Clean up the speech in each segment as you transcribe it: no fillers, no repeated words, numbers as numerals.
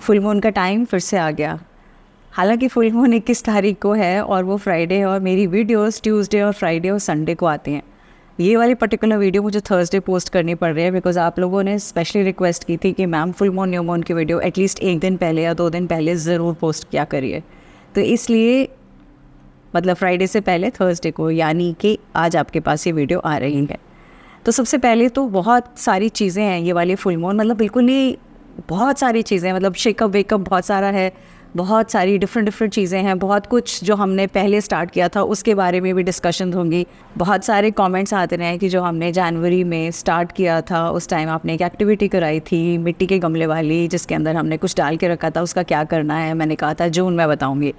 Full moon का time फिर से आ गया। हालांकि फुल मून 21 तारीख को है और वो फ्राइडे है और मेरी वीडियोस ट्यूसडे और फ्राइडे और संडे को आती हैं। ये वाली पर्टिकुलर वीडियो मुझे थर्सडे पोस्ट करनी पड़ रही है बिकॉज आप लोगों ने स्पेशली रिक्वेस्ट की थी कि ma'am full moon new moon की वीडियो एटलीस्ट एक दिन पहले या 2 दिन पहले ज़रूर पोस्ट किया करिए। तो इसलिए मतलब फ्राइडे से पहले थर्सडे को यानी कि आज आपके पास ये वीडियो आ रही है। तो सबसे पहले तो बहुत सारी चीज़ें हैं ये वाली फुल मून, मतलब बिल्कुल ही बहुत सारी चीज़ें, मतलब शेकअप वेकअप बहुत सारा है, बहुत सारी डिफरेंट चीज़ें हैं, बहुत कुछ जो हमने पहले स्टार्ट किया था उसके बारे में भी डिस्कशन होंगी। बहुत सारे कमेंट्स आते रहे हैं कि जो हमने जनवरी में स्टार्ट किया था उस टाइम आपने एक एक्टिविटी कराई थी मिट्टी के गमले वाली जिसके अंदर हमने कुछ डाल के रखा था, उसका क्या करना है। मैंने कहा था जून में बताऊँगी।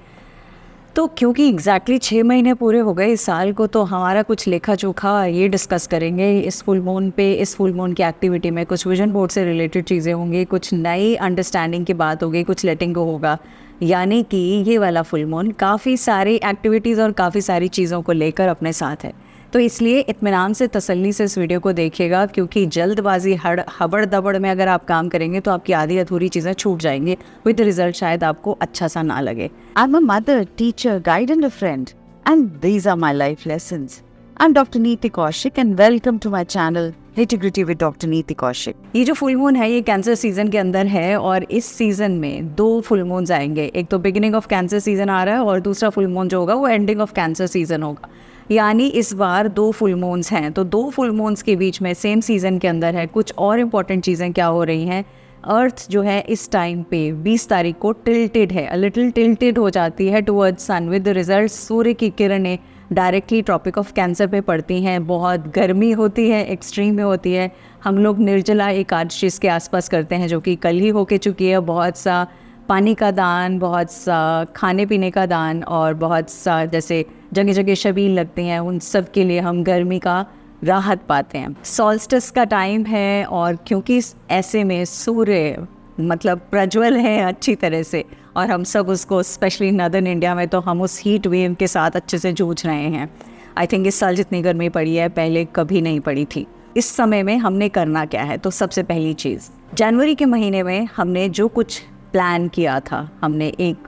तो क्योंकि एग्जैक्टली 6 महीने पूरे हो गए इस साल को, तो हमारा कुछ लेखा जोखा ये डिस्कस करेंगे इस फुल मून पे। इस फुल मून की एक्टिविटी में कुछ विजन बोर्ड से रिलेटेड चीज़ें होंगी, कुछ नई अंडरस्टैंडिंग की बात होगी, कुछ लेटिंग गो होगा। यानी कि ये वाला फुल मून काफ़ी सारी एक्टिविटीज़ और काफ़ी सारी चीज़ों को लेकर अपने साथ है। तो इसलिए इत्मीनान से तसल्ली से इस वीडियो को देखिएगा, क्योंकि जल्दबाजी हबड़ दबड़ में अगर आप काम करेंगे तो आपकी आधी अधूरी चीज़ें छूट जाएंगी, विद रिजल्ट शायद आपको अच्छा सा ना लगे। I am a mother, teacher, guide and a friend and these are my life lessons. I am doctor Niti Kaushik and welcome to my channel nitty-gritty with doctor Niti Kaushik. ये जो फुल मून है ये कैंसर सीजन के अंदर है और इस सीजन में 2 फुल मून्स आएंगे। एक तो बिगिनिंग ऑफ कैंसर सीजन आ रहा है और दूसरा फुल मून जो होगा वो एंडिंग ऑफ कैंसर सीजन होगा। यानी इस बार 2 फुल मून्स हैं। तो 2 फुल मून्स के बीच में सेम सीजन के अंदर है कुछ और इम्पॉर्टेंट चीज़ें क्या हो रही हैं। अर्थ जो है इस टाइम पे 20 तारीख को टिल्टेड है, अ लिटिल टिल्टेड हो जाती है टुवर्ड्स सन, विद रिजल्ट सूर्य की किरणें डायरेक्टली ट्रॉपिक ऑफ कैंसर पे पड़ती हैं। बहुत गर्मी होती है, एक्सट्रीम में होती है। हम लोग निर्जला एकादशी के आसपास करते हैं जो कि कल ही होके चुकी है। बहुत सा पानी का दान, बहुत सा खाने पीने का दान और बहुत सा जैसे जगह जगह शबील लगते हैं, उन सब के लिए हम गर्मी का राहत पाते हैं। सॉल्स्टिस का टाइम है और क्योंकि ऐसे में सूर्य मतलब प्रज्वल है अच्छी तरह से और हम सब उसको स्पेशली नदर्न इंडिया में तो हम उस हीट वेव के साथ अच्छे से जूझ रहे हैं। आई थिंक इस साल जितनी गर्मी पड़ी है पहले कभी नहीं पड़ी थी। इस समय में हमने करना क्या है, तो सबसे पहली चीज़ जनवरी के महीने में हमने जो कुछ प्लान किया था, हमने एक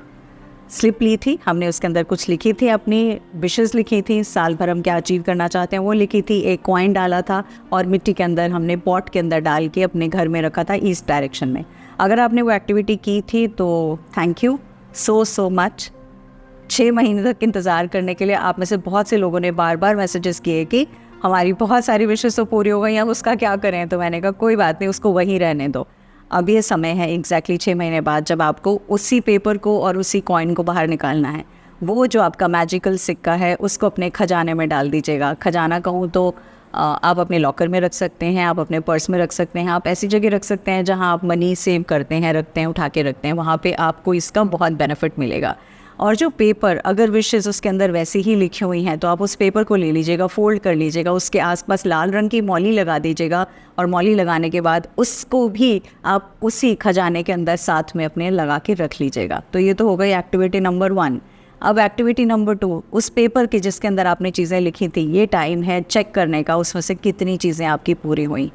स्लिप ली थी, हमने उसके अंदर कुछ लिखी थी, अपनी विशेज़ लिखी थी, साल भर हम क्या अचीव करना चाहते हैं वो लिखी थी, एक कॉइन डाला था और मिट्टी के अंदर हमने पॉट के अंदर डाल के अपने घर में रखा था ईस्ट डायरेक्शन में। अगर आपने वो एक्टिविटी की थी तो थैंक यू सो मच। 6 महीने तक इंतज़ार करने के लिए आप में से बहुत से लोगों ने बार बार मैसेजेस किए कि हमारी बहुत सारी विशेज़ तो पूरी हो गई, अब उसका क्या करें। तो मैंने कहा कोई बात नहीं, उसको वहीं रहने दो। अब ये समय है एग्जैक्टली 6 महीने बाद जब आपको उसी पेपर को और उसी कॉइन को बाहर निकालना है। वो जो आपका मैजिकल सिक्का है उसको अपने खजाने में डाल दीजिएगा। खजाना कहूँ तो आप अपने लॉकर में रख सकते हैं, आप अपने पर्स में रख सकते हैं, आप ऐसी जगह रख सकते हैं जहाँ आप मनी सेव करते हैं, रखते हैं, उठा के रखते हैं, वहाँ पे आपको इसका बहुत बेनिफिट मिलेगा। और जो पेपर अगर विशेज़ उसके अंदर वैसी ही लिखी हुई हैं तो आप उस पेपर को ले लीजिएगा, फोल्ड कर लीजिएगा, उसके आसपास लाल रंग की मौली लगा दीजिएगा और मौली लगाने के बाद उसको भी आप उसी खजाने के अंदर साथ में अपने लगा के रख लीजिएगा। तो ये तो हो गई एक्टिविटी नंबर 1। अब एक्टिविटी नंबर 2, उस पेपर की जिसके अंदर आपने चीज़ें लिखी थी ये टाइम है चेक करने का उसमें से कितनी चीज़ें आपकी पूरी हुई।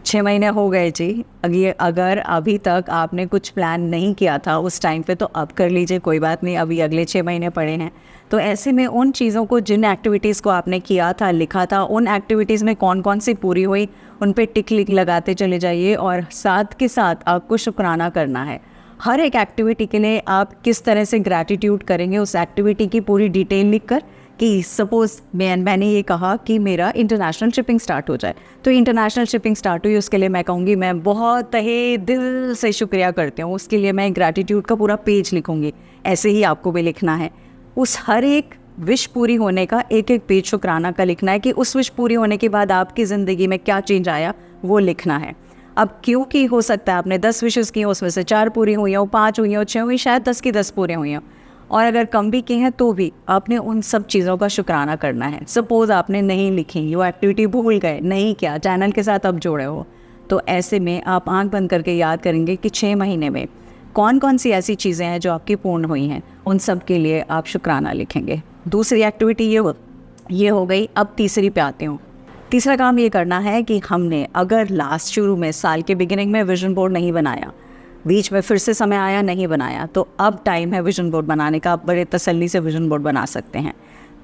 6 महीने हो गए जी। अगर अभी तक आपने कुछ प्लान नहीं किया था उस टाइम पे तो अब कर लीजिए, कोई बात नहीं, अभी अगले 6 महीने पड़े हैं। तो ऐसे में उन चीज़ों को, जिन एक्टिविटीज़ को आपने किया था, लिखा था, उन एक्टिविटीज़ में कौन कौन सी पूरी हुई उन पे टिक लगाते चले जाइए और साथ के साथ आपको शुक्राना करना है। हर एक एक्टिविटी के लिए आप किस तरह से ग्रैटिट्यूड करेंगे उस एक्टिविटी की पूरी डिटेल लिखकर, कि सपोज़ मैंने ये कहा कि मेरा इंटरनेशनल शिपिंग स्टार्ट हो जाए, तो इंटरनेशनल शिपिंग स्टार्ट हुई उसके लिए मैं कहूँगी मैं बहुत तहे दिल से शुक्रिया करती हूँ, उसके लिए मैं ग्रैटिट्यूड का पूरा पेज लिखूँगी। ऐसे ही आपको भी लिखना है। उस हर एक विश पूरी होने का एक एक पेज शुक्राना का लिखना है कि उस विश पूरी होने के बाद आपकी ज़िंदगी में क्या चेंज आया वो लिखना है। अब क्योंकि हो सकता है आपने 10 विशेज़ की उसमें से 4 पूरी हुई हो, 5 हुई हो, 6 हुई, शायद 10 की 10 पूरी हुई हो, और अगर कम भी की हैं तो भी आपने उन सब चीज़ों का शुक्राना करना है। सपोज़ आपने नहीं लिखी, वो एक्टिविटी भूल गए, नहीं किया, चैनल के साथ अब जोड़े हो, तो ऐसे में आप आंख बंद करके याद करेंगे कि 6 महीने में कौन कौन सी ऐसी चीज़ें हैं जो आपकी पूर्ण हुई हैं, उन सब के लिए आप शुक्राना लिखेंगे। दूसरी एक्टिविटी ये हो गई। अब तीसरी पे आती हूँ। तीसरा काम ये करना है कि हमने अगर शुरू में साल के बिगिनिंग में विजन बोर्ड नहीं बनाया, बीच में फिर से समय आया, नहीं बनाया, तो अब टाइम है विजन बोर्ड बनाने का। आप बड़े तसल्ली से विजन बोर्ड बना सकते हैं।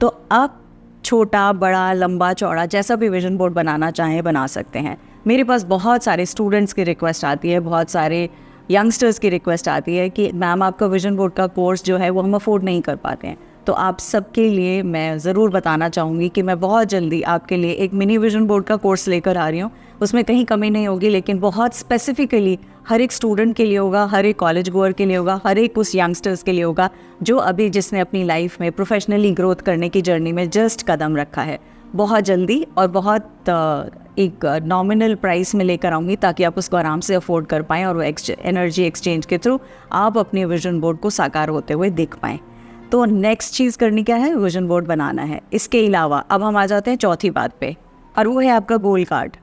तो आप छोटा, बड़ा, लंबा, चौड़ा, जैसा भी विजन बोर्ड बनाना चाहें बना सकते हैं। मेरे पास बहुत सारे स्टूडेंट्स की रिक्वेस्ट आती है, बहुत सारे यंगस्टर्स की रिक्वेस्ट आती है कि मैम आपका विजन बोर्ड का कोर्स जो है वो हम अफोर्ड नहीं कर पाते हैं। तो आप सबके लिए मैं ज़रूर बताना चाहूँगी कि मैं बहुत जल्दी आपके लिए एक मिनी विजन बोर्ड का कोर्स लेकर आ रही हूँ। उसमें कहीं कमी नहीं होगी, लेकिन बहुत स्पेसिफिकली हर एक स्टूडेंट के लिए होगा, हर एक कॉलेज गोअर के लिए होगा, हर एक उस यंगस्टर्स के लिए होगा जो अभी जिसने अपनी लाइफ में प्रोफेशनली ग्रोथ करने की जर्नी में जस्ट कदम रखा है। बहुत जल्दी और बहुत एक नॉमिनल प्राइस में लेकर आऊँगी ताकि आप उसको आराम से अफोर्ड कर पाएँ और वो एनर्जी एक्सचेंज के थ्रू आप अपने विजन बोर्ड को साकार होते हुए देख पाएँ। तो नेक्स्ट चीज़ करनी क्या है, विजन बोर्ड बनाना है। इसके अलावा अब हम आ जाते हैं चौथी बात पे, और वो है आपका गोल कार्ड।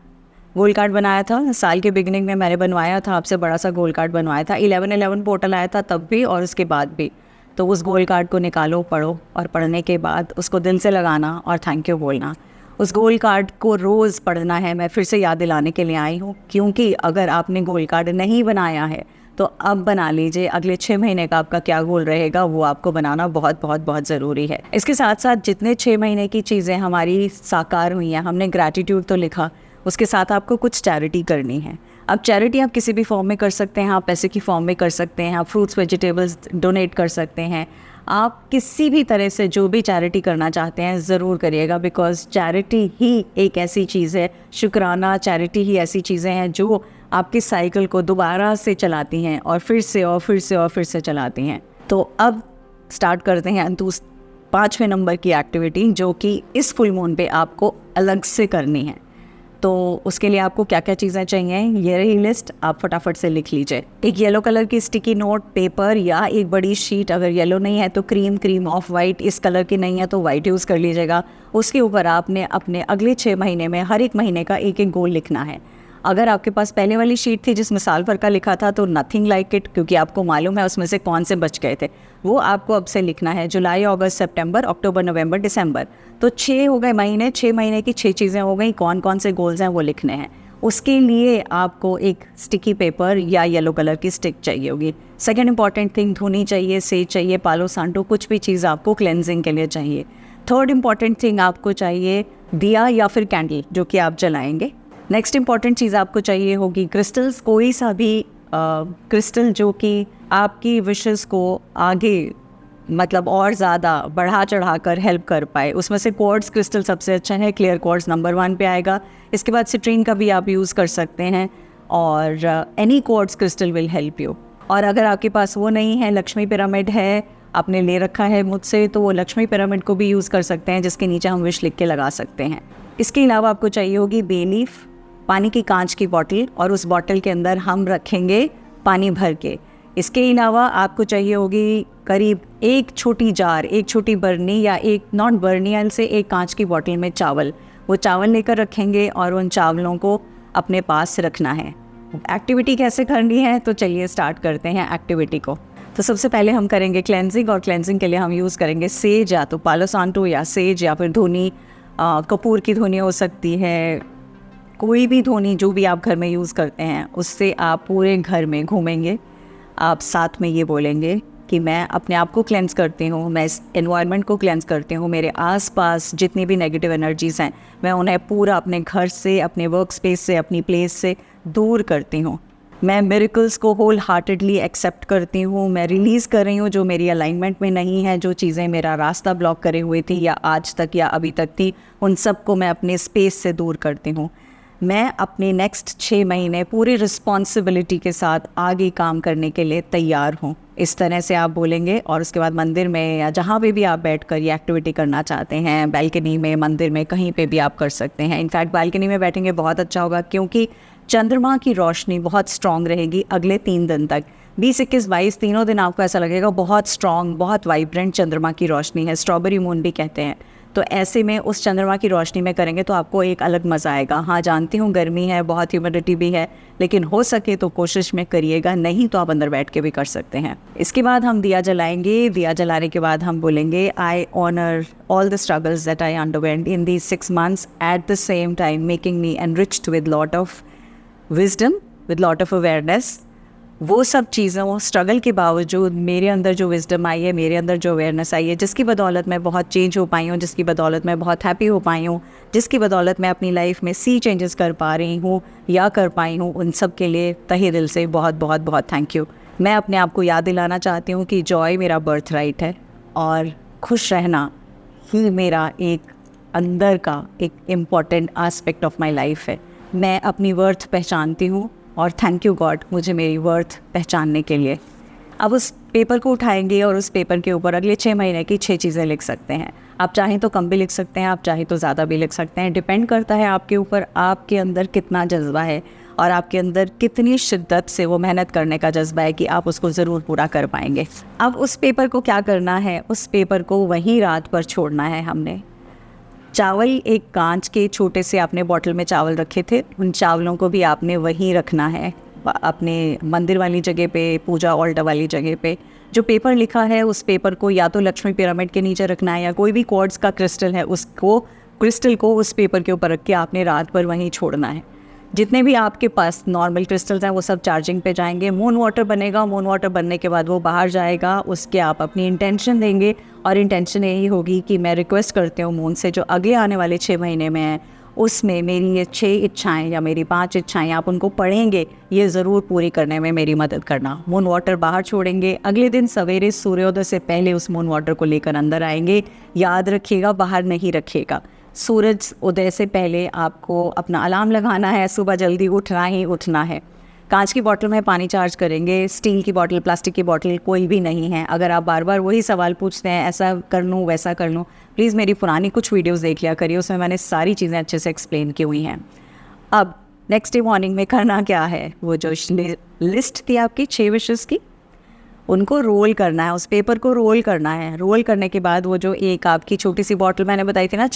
गोल कार्ड बनाया था साल के बिगिनिंग में, मैंने बनवाया था, आपसे बड़ा सा गोल कार्ड बनवाया था। 11/11 पोर्टल आया था तब भी और उसके बाद भी। तो उस गोल कार्ड को निकालो, पढ़ो, और पढ़ने के बाद उसको दिल से लगाना और थैंक यू बोलना। उस गोल कार्ड को रोज़ पढ़ना है। मैं फिर से याद दिलाने के लिए आई हूँ, क्योंकि अगर आपने गोल कार्ड नहीं बनाया है तो अब बना लीजिए। अगले 6 महीने का आपका क्या गोल रहेगा वो आपको बनाना बहुत बहुत बहुत ज़रूरी है। इसके साथ साथ जितने 6 महीने की चीज़ें हमारी साकार हुई हैं, हमने ग्रैटिट्यूड तो लिखा, उसके साथ आपको कुछ चैरिटी करनी है। अब चैरिटी आप किसी भी फॉर्म में कर सकते हैं, आप पैसे की फॉर्म में कर सकते हैं, आप फ्रूट्स वेजिटेबल्स डोनेट कर सकते हैं। आप किसी भी तरह से जो भी चैरिटी करना चाहते हैं ज़रूर करिएगा, बिकॉज़ चैरिटी ही एक ऐसी चीज़ है, शुक्राना, चैरिटी ही ऐसी चीज़ें हैं जो आपकी साइकिल को दोबारा से चलाती हैं और फिर से और फिर से और फिर से चलाती हैं। तो अब स्टार्ट करते हैं 5वें नंबर की एक्टिविटी, जो कि इस फुल मून पे आपको अलग से करनी है। तो उसके लिए आपको क्या क्या चीज़ें चाहिए, ये रही लिस्ट, आप फटाफट से लिख लीजिए। एक येलो कलर की स्टिकी नोट पेपर या एक बड़ी शीट, अगर येलो नहीं है तो क्रीम ऑफ वाइट, इस कलर की नहीं है तो वाइट यूज़ कर लीजिएगा। उसके ऊपर आपने अपने अगले 6 महीने में हर एक महीने का एक एक गोल लिखना है। अगर आपके पास पहले वाली शीट थी जिसमें साल भर का लिखा था तो नथिंग लाइक इट, क्योंकि आपको मालूम है उसमें से कौन से बच गए थे। वो आपको अब से लिखना है जुलाई, अगस्त, सितंबर, अक्टूबर, नवंबर, दिसंबर। तो 6 हो गए महीने, 6 महीने की 6 चीज़ें हो गई। कौन कौन से गोल्स हैं वो लिखने हैं। उसके लिए आपको एक स्टिकी पेपर या येलो कलर की स्टिक चाहिए होगी। सेकेंड इंपॉर्टेंट थिंग, धुनी चाहिए, सेज चाहिए, पालो सांटो, कुछ भी चीज़ आपको क्लेंजिंग के लिए चाहिए। थर्ड इंपॉर्टेंट थिंग आपको चाहिए दिया या फिर कैंडल, जो कि आप जलाएंगे। नेक्स्ट इंपॉर्टेंट चीज़ आपको चाहिए होगी क्रिस्टल्स, कोई सा भी क्रिस्टल जो कि आपकी विशेस को आगे मतलब और ज़्यादा बढ़ा चढ़ा कर हेल्प कर पाए। उसमें से क्वार्ट्ज क्रिस्टल सबसे अच्छा है, क्लियर क्वार्ट्ज नंबर 1 पे आएगा। इसके बाद सिट्रीन का भी आप यूज़ कर सकते हैं, और any quartz crystal will help you. और अगर आपके पास वो नहीं है, लक्ष्मी पिरामिड है, आपने ले रखा है मुझसे, तो वो लक्ष्मी पिरामिड को भी यूज़ कर सकते हैं, जिसके नीचे हम विश लिख के लगा सकते हैं। इसके अलावा आपको चाहिए होगी बे लीफ, पानी की कांच की बॉटल, और उस बॉटल के अंदर हम रखेंगे पानी भर के। इसके अलावा आपको चाहिए होगी करीब एक छोटी जार, एक छोटी बर्नी या एक नॉट बर्नी से एक कांच की बॉटल में चावल। वो चावल लेकर रखेंगे और उन चावलों को अपने पास रखना है। एक्टिविटी कैसे करनी है, तो चलिए स्टार्ट करते हैं एक्टिविटी को। तो सबसे पहले हम करेंगे क्लेंजिंग, और क्लेंजिंग के लिए हम यूज़ करेंगे सेज, या तो पालो सांटो या सेज, या फिर धुनी, कपूर की धुनी हो सकती है, कोई भी धुनी जो भी आप घर में यूज़ करते हैं, उससे आप पूरे घर में घूमेंगे। आप साथ में ये बोलेंगे कि मैं अपने आप को क्लेंस करती हूँ, मैं इस एनवायरनमेंट को क्लेंस करती हूँ, मेरे आसपास जितनी भी नेगेटिव एनर्जीज़ हैं मैं उन्हें पूरा अपने घर से, अपने वर्क स्पेस से, अपनी प्लेस से दूर करती हूँ। मैं मिरेकल्स को होल हार्टेडली एक्सेप्ट करती हूँ। मैं रिलीज़ कर रही हूँ जो मेरी अलाइनमेंट में नहीं है, जो चीज़ें मेरा रास्ता ब्लॉक करे हुए थी या आज तक या अभी तक थी, उन सब को मैं अपने स्पेस से दूर करती हूँ। मैं अपने नेक्स्ट 6 महीने पूरी रिस्पॉन्सिबिलिटी के साथ आगे काम करने के लिए तैयार हूँ। इस तरह से आप बोलेंगे, और उसके बाद मंदिर में या जहाँ पे भी आप बैठकर ये एक्टिविटी करना चाहते हैं, बैल्कनी में, मंदिर में, कहीं पे भी आप कर सकते हैं। इनफैक्ट बैल्कनी में बैठेंगे बहुत अच्छा होगा, क्योंकि चंद्रमा की रोशनी बहुत स्ट्रॉन्ग रहेगी अगले 3 दिन तक। 20, 21, 22 तीनों दिन आपको ऐसा लगेगा बहुत स्ट्रॉन्ग, बहुत वाइब्रेंट चंद्रमा की रोशनी है, स्ट्रॉबेरी मून भी कहते हैं। तो ऐसे में उस चंद्रमा की रोशनी में करेंगे तो आपको एक अलग मज़ा आएगा। हाँ, जानती हूँ गर्मी है, बहुत ह्यूमिडिटी भी है, लेकिन हो सके तो कोशिश में करिएगा, नहीं तो आप अंदर बैठ के भी कर सकते हैं। इसके बाद हम दिया जलाएंगे। दिया जलाने के बाद हम बोलेंगे, I honour all the struggles that I underwent in these 6 months, at the same time making me enriched with lot of wisdom, with lot of awareness, वो सब चीज़ें, वो स्ट्रगल के बावजूद मेरे अंदर जो विजडम आई है, मेरे अंदर जो अवेयरनेस आई है, जिसकी बदौलत मैं बहुत चेंज हो पाई हूँ, जिसकी बदौलत मैं बहुत हैप्पी हो पाई हूँ, जिसकी बदौलत मैं अपनी लाइफ में चेंजेस कर पा रही हूँ या कर पाई हूँ, उन सब के लिए तहे दिल से बहुत बहुत बहुत थैंक यू। मैं अपने आप को याद दिलाना चाहती हूँ कि जॉय मेरा बर्थ राइट है और खुश रहना ही मेरा एक अंदर का एक important aspect of my life है। मैं अपनी वर्थ पहचानती हूँ और थैंक यू गॉड मुझे मेरी वर्थ पहचानने के लिए। अब उस पेपर को उठाएंगे और उस पेपर के ऊपर अगले 6 महीने की 6 चीज़ें लिख सकते हैं। आप चाहें तो कम भी लिख सकते हैं, आप चाहें तो ज़्यादा भी लिख सकते हैं। डिपेंड करता है आपके ऊपर, आपके अंदर कितना जज्बा है और आपके अंदर कितनी शिद्दत से वो मेहनत करने का जज्बा है कि आप उसको ज़रूर पूरा कर पाएंगे। अब उस पेपर को क्या करना है, उस पेपर को वहीं रात पर छोड़ना है हमने। चावल एक कांच के छोटे से आपने बॉटल में चावल रखे थे, उन चावलों को भी आपने वहीं रखना है अपने मंदिर वाली जगह पे, पूजा ऑल्टर वाली जगह पे। जो पेपर लिखा है उस पेपर को या तो लक्ष्मी पिरामिड के नीचे रखना है या कोई भी क्वार्ट्ज का क्रिस्टल है उसको, क्रिस्टल को उस पेपर के ऊपर रख के आपने रात पर वहीं छोड़ना है। जितने भी आपके पास नॉर्मल क्रिस्टल्स हैं वो सब चार्जिंग पे जाएंगे। मून वाटर बनेगा, मून वाटर बनने के बाद वो बाहर जाएगा, उसके आप अपनी इंटेंशन देंगे और इंटेंशन यही होगी कि मैं रिक्वेस्ट करती हूँ मून से जो अगले आने वाले 6 महीने में है उसमें मेरी ये 6 इच्छाएं या मेरी 5 इच्छाएं आप उनको पढ़ेंगे, ये ज़रूर पूरी करने में मेरी मदद करना। मून वाटर बाहर छोड़ेंगे, अगले दिन सवेरे सूर्योदय से पहले उस मून वाटर को लेकर अंदर आएंगे। याद रखिएगा बाहर नहीं रखिएगा। सूरज उदय से पहले आपको अपना अलार्म लगाना है, सुबह जल्दी उठना ही उठना है। कांच की बोतल में पानी चार्ज करेंगे, स्टील की बोतल, प्लास्टिक की बोतल कोई भी नहीं है। अगर आप बार बार वही सवाल पूछते हैं ऐसा कर लूँ वैसा कर लूँ, प्लीज़ मेरी पुरानी कुछ वीडियोस देख लिया करिए, उसमें मैंने सारी चीज़ें अच्छे से एक्सप्लेन की हुई हैं। अब नेक्स्ट डे मॉर्निंग में करना क्या है, वो जो लिस्ट थी आपकी 6 विशेस की, उनको रोल करना है, उस पेपर को रोल करना है। रोल करने के बाद वो जो एक आपकी छोटी सी बॉटल मैंने बताई थी ना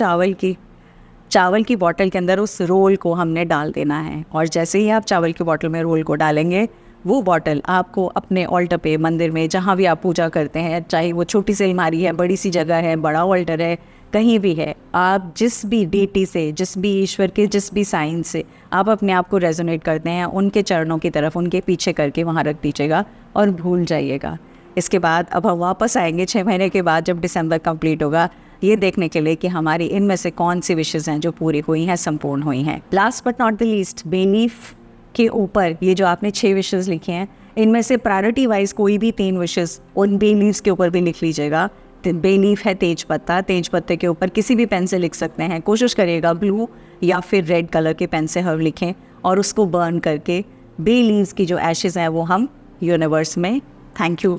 चावल की बॉटल के अंदर उस रोल को हमने डाल देना है। और जैसे ही आप चावल की बॉटल में रोल को डालेंगे, वो बॉटल आपको अपने ऑल्टर पे, मंदिर में, जहाँ भी आप पूजा करते हैं, चाहे वो छोटी सी अलमारी है, बड़ी सी जगह है, बड़ा ऑल्टर है, कहीं भी है, आप जिस भी डीटी से, जिस भी ईश्वर के जिस भी साइन से आप अपने आप को रेजोनेट करते हैं, उनके चरणों की तरफ, उनके पीछे करके वहाँ रख दीजिएगा और भूल जाइएगा। इसके बाद अब हम वापस आएंगे 6 महीने के बाद, जब दिसंबर कंप्लीट होगा, ये देखने के लिए कि हमारी इनमें से कौन सी विशेज़ हैं जो पूरी हुई हैं, संपूर्ण हुई हैं। Last but not the least, बेलीफ के ऊपर ये जो आपने 6 विशेज़ लिखी हैं, इनमें से प्रायोरिटी वाइज कोई भी 3 विशेज़ उन बेलीव्स के ऊपर भी लिख लीजिएगा। बेलीफ है तेज पत्ता, तेज पत्ते के ऊपर किसी भी पेन से लिख सकते हैं। कोशिश करिएगा ब्लू या फिर रेड कलर के पेन से हर लिखें और उसको बर्न करके बे लीव्स की जो एशेज़ हैं वो हम यूनिवर्स में थैंक यू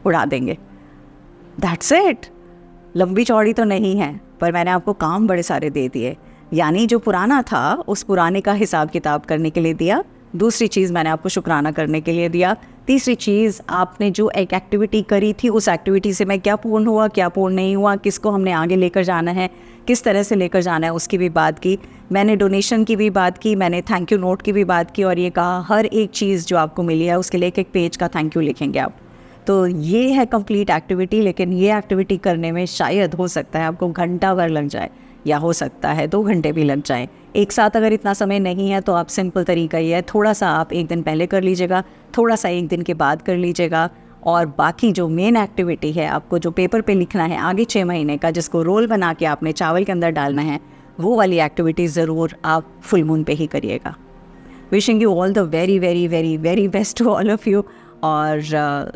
उड़ा देंगे। That's it. लंबी चौड़ी तो नहीं है, पर मैंने आपको काम बड़े सारे दे दिए। यानी जो पुराना था उस पुराने का हिसाब किताब करने के लिए दिया। दूसरी चीज़ मैंने आपको शुक्राना करने के लिए दिया। तीसरी चीज़, आपने जो एक एक्टिविटी करी थी उस एक्टिविटी से मैं क्या पूर्ण हुआ, क्या पूर्ण नहीं हुआ, किसको हमने आगे लेकर जाना है, किस तरह से लेकर जाना है, उसकी भी बात की। मैंने डोनेशन की भी बात की, मैंने थैंक यू नोट की भी बात की और ये कहा हर एक चीज़ जो आपको मिली है उसके लिए एक पेज का थैंक यू लिखेंगे आप। तो ये है कंप्लीट एक्टिविटी। लेकिन ये एक्टिविटी करने में शायद हो सकता है आपको घंटा भर लग जाए या हो सकता है 2 घंटे भी लग जाए। एक साथ अगर इतना समय नहीं है तो आप सिंपल तरीका ये है, थोड़ा सा आप एक दिन पहले कर लीजिएगा, थोड़ा सा एक दिन के बाद कर लीजिएगा और बाकी जो मेन एक्टिविटी है आपको जो पेपर पे लिखना है आगे 6 महीने का, जिसको रोल बना के आपने चावल के अंदर डालना है, वो वाली एक्टिविटी ज़रूर आप फुल मून पे ही करिएगा। Wishing you all the very very very very best to all of you. और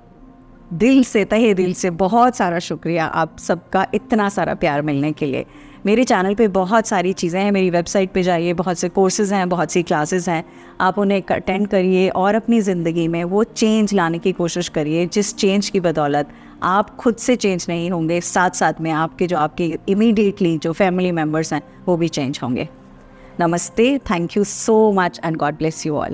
दिल से, तहे दिल से बहुत सारा शुक्रिया आप सबका इतना सारा प्यार मिलने के लिए। मेरे चैनल पे बहुत सारी चीज़ें हैं, मेरी वेबसाइट पे जाइए, बहुत से कोर्सेज़ हैं, बहुत सी क्लासेस हैं, आप उन्हें अटेंड करिए और अपनी ज़िंदगी में वो चेंज लाने की कोशिश करिए जिस चेंज की बदौलत आप खुद से चेंज नहीं होंगे, साथ साथ में आपके इमीडिएटली जो फैमिली मेम्बर्स हैं वो भी चेंज होंगे। नमस्ते, thank you so much and God bless you all.